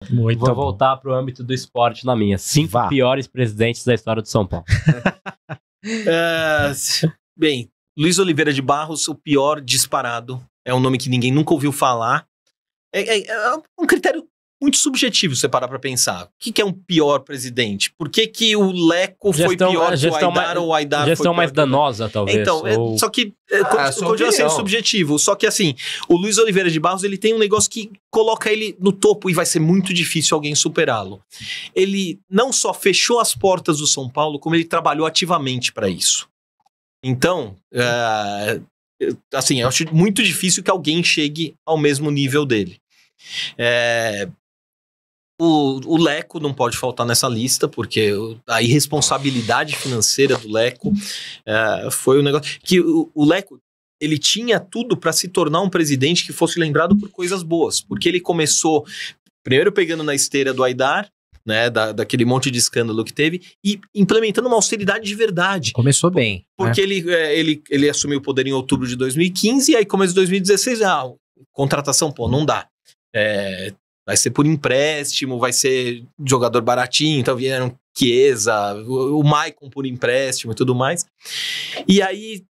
Muito Vou bom. voltar pro âmbito do esporte na minha. 5 piores presidentes da história do São Paulo. Bem, Luiz Oliveira de Barros, o pior disparado. É um nome que ninguém nunca ouviu falar. É um critério muito subjetivo, se você parar pra pensar. O que é um pior presidente? Por que o Leco foi pior que o Aidar ou o Aidar foi pior? Gestão mais danosa, talvez. Então, só que continua sendo subjetivo. Só que assim, o Luiz Oliveira de Barros, ele tem um negócio que coloca ele no topo e vai ser muito difícil alguém superá-lo. Ele não só fechou as portas do São Paulo, como ele trabalhou ativamente para isso. Então, assim, eu acho muito difícil que alguém chegue ao mesmo nível dele. O Leco não pode faltar nessa lista, porque a irresponsabilidade financeira do Leco foi um negócio... Que o Leco, ele tinha tudo para se tornar um presidente que fosse lembrado por coisas boas, porque ele começou, primeiro pegando na esteira do Aidar, né, daquele monte de escândalo que teve, e implementando uma austeridade de verdade. Começou bem. Porque ele assumiu o poder em outubro de 2015, e aí começo de 2016, contratação, não dá. Vai ser por empréstimo, vai ser jogador baratinho, então vieram Chiesa, o Maicon por empréstimo e tudo mais. E aí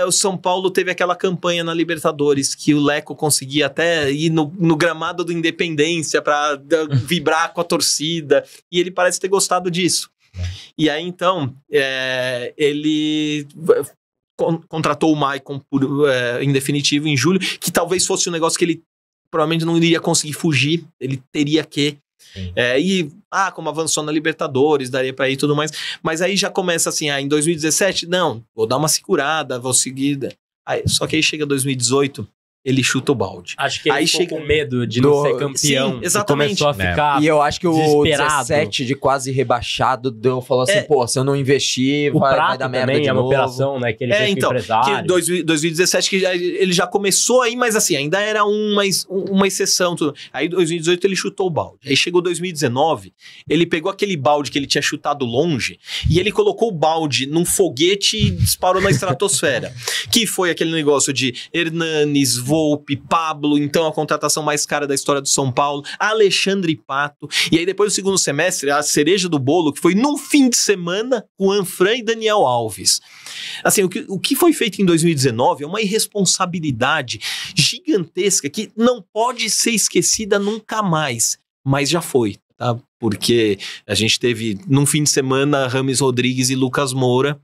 o São Paulo teve aquela campanha na Libertadores que o Leco conseguia até ir no gramado do Independência para vibrar com a torcida, e ele parece ter gostado disso. E aí então ele contratou o Maicon em definitivo em julho, que talvez fosse um negócio que ele provavelmente não iria conseguir fugir, ele teria que. Como avançou na Libertadores, daria pra ir e tudo mais. Mas aí já começa assim, em 2017, não, vou dar uma segurada, vou seguir. Só que aí chega 2018, ele chuta o balde. Acho que ele ficou com medo de não ser campeão. Sim, exatamente. Começou a ficar E eu acho que o desesperado. 17 de quase rebaixado falou assim, se eu não investir, vai dar merda de é uma novo. operação, né, que ele fez com o empresário. Que 2017 que ele já começou aí, mas assim, ainda era uma exceção. Tudo. Aí 2018 ele chutou o balde. Aí chegou 2019, ele pegou aquele balde que ele tinha chutado longe e ele colocou o balde num foguete e disparou na estratosfera. Que foi aquele negócio de Hernanes, Volpe, Pablo, então a contratação mais cara da história do São Paulo, Alexandre Pato, e aí depois do segundo semestre, a cereja do bolo, que foi num fim de semana, Juan Fran e Daniel Alves. Assim, o que foi feito em 2019 é uma irresponsabilidade gigantesca que não pode ser esquecida nunca mais, mas já foi, tá? Porque a gente teve, num fim de semana, Rames Rodrigues e Lucas Moura,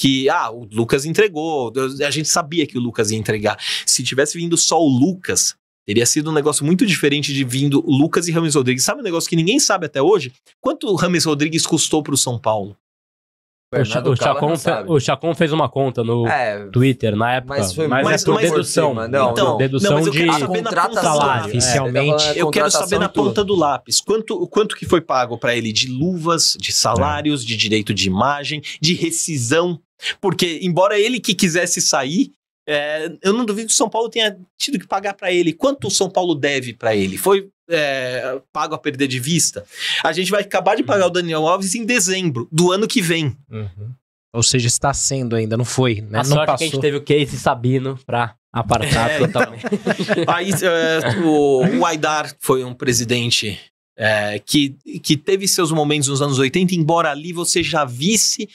que, o Lucas entregou, a gente sabia que o Lucas ia entregar. Se tivesse vindo só o Lucas, teria sido um negócio muito diferente de vindo o Lucas e Rames Rodrigues. Sabe um negócio que ninguém sabe até hoje? Quanto o Rames Rodrigues custou pro São Paulo? O Chacon fez uma conta no Twitter na época, mas por dedução. Dedução de salário. Oficialmente. Eu quero saber na ponta do lápis quanto que foi pago para ele de luvas, de salários, de direito de imagem, de rescisão. Porque, embora ele que quisesse sair, eu não duvido que o São Paulo tenha tido que pagar para ele. Quanto o São Paulo deve para ele? Foi pago a perder de vista? A gente vai acabar de pagar o Daniel Alves em dezembro do ano que vem. Ou seja, está sendo ainda, não foi, né? A não sorte passou. que a gente teve o Casey Sabino para apartar totalmente. Aí o Aidar foi um presidente que teve seus momentos nos anos 80, embora ali você já visse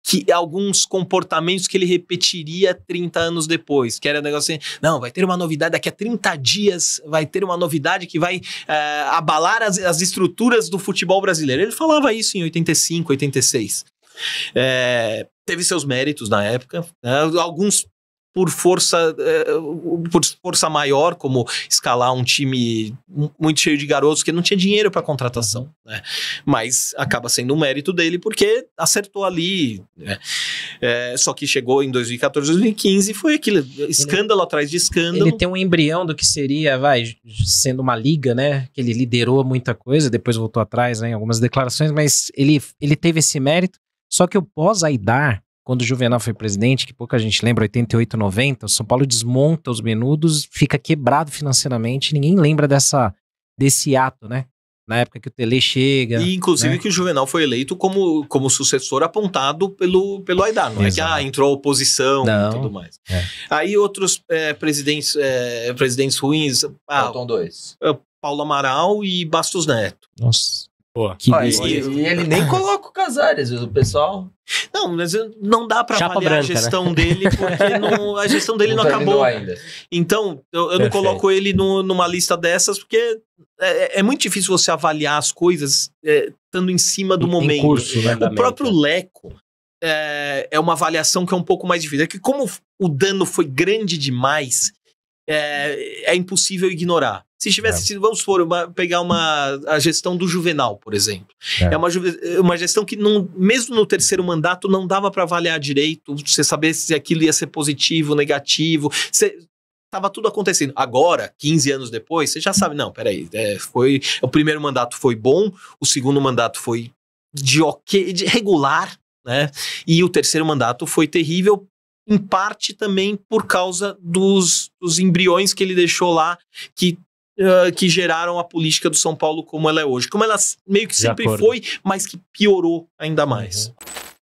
que alguns comportamentos que ele repetiria 30 anos depois, que era um negócio assim, não, vai ter uma novidade, daqui a 30 dias vai ter uma novidade que vai abalar as estruturas do futebol brasileiro. Ele falava isso em 85, 86. Teve seus méritos na época, alguns por força maior, como escalar um time muito cheio de garotos que não tinha dinheiro para contratação, né? Mas acaba sendo um mérito dele porque acertou ali, né? Só que chegou em 2014, 2015 foi aquele escândalo atrás de escândalo. Ele tem um embrião do que seria, sendo uma liga, né? Que ele liderou muita coisa, depois voltou atrás, né, em algumas declarações, mas ele teve esse mérito. Só que o pós-Aidar, quando o Juvenal foi presidente, que pouca gente lembra, 88, 90, o São Paulo desmonta os menudos, fica quebrado financeiramente, ninguém lembra desse ato, né? Na época que o Tele chega. E inclusive, né, que o Juvenal foi eleito como sucessor apontado pelo Aidar. Não Exato. É que entrou a oposição e tudo mais. Aí outros presidentes ruins. Faltam dois. Paulo Amaral e Bastos Neto. Nossa. Pô, e ele nem coloca o Casares, o pessoal. Não, mas não dá pra avaliar a gestão dele, porque a gestão dele não acabou ainda. Então, eu não coloco ele numa lista dessas, porque é muito difícil você avaliar as coisas estando em cima do momento. Curso, né, o próprio Leco é uma avaliação que é um pouco mais difícil. É que como o dano foi grande demais, é impossível ignorar. Se tivesse sido, vamos supor, pegar a gestão do Juvenal, por exemplo. É uma gestão que, mesmo no terceiro mandato, não dava para avaliar direito, você saber se aquilo ia ser positivo, negativo. Tava tudo acontecendo. Agora, 15 anos depois, você já sabe, não, peraí, o primeiro mandato foi bom, o segundo mandato foi de regular, né? E o terceiro mandato foi terrível, em parte também por causa dos embriões que ele deixou lá, que geraram a política do São Paulo como ela é hoje. Como ela meio que sempre foi, mas que piorou ainda mais.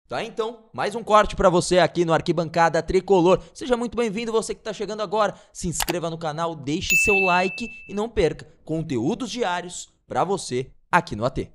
Tá, então, mais um corte pra você aqui no Arquibancada Tricolor. Seja muito bem-vindo, você que tá chegando agora. Se inscreva no canal, deixe seu like e não perca conteúdos diários pra você aqui no AT.